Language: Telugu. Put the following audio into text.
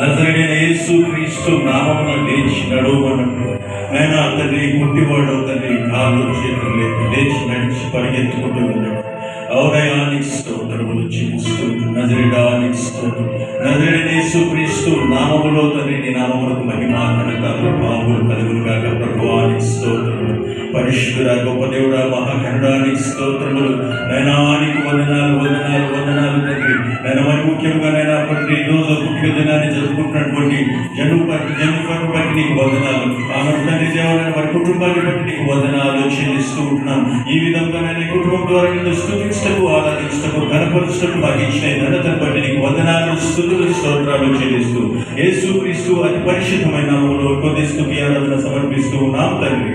నజరేయుడైన యేసుక్రీస్తు నామమున లేచి నడవమన్నట్టు నాయనా తండ్రి ముట్టివాడు తండ్రి కాళ్ళు చేతులు లేచి నడిచి పరిగెత్తుకుంటూ వెళ్ళాడు. అవునయానికి స్తోత్రములు చెల్లిస్తూ నజరేయుడానికి స్తోత్రం. నజరేయుడైన యేసుక్రీస్తు నామములో తండ్రి నీ నామములకు మహిమ ఘనత ప్రభావములు కలుగునుగాక. ప్రభువానికి స్తోత్రములు. పరిశుద్ధుడా గొప్ప దేవుడా మహాగణుడానికి స్తోత్రములు. నయనానికి వందనాలు వందనాలు వందనాలు తండ్రి. నేను మరి ముఖ్యంగా నైనా ప్రతి రోజు పుట్టిన దినాన్ని జరుపుకుంటున్నటువంటి జన్మను బట్టి నీకు వందనాలు. ఆమె తండ్రి దేవాలైన వారి కుటుంబాన్ని బట్టి నీకు వందనాలు చెల్లిస్తూ ఉంటున్నాం. ఈ విధంగా నేను కుటుంబం ద్వారా నిన్ను స్తుతించటకు ఆరాధించటకు ఘనపరుచటకు మాకు ఇచ్చిన ఘనతను బట్టి నీకు వందనాలు స్తుతులు స్తోత్రాలు చెల్లిస్తూ యేసుక్రీస్తు అతి పరిశుద్ధమైన నామములో కొద్ది స్తుతి ఆరాధన సమర్పిస్తూ ఉన్నాం తండ్రి.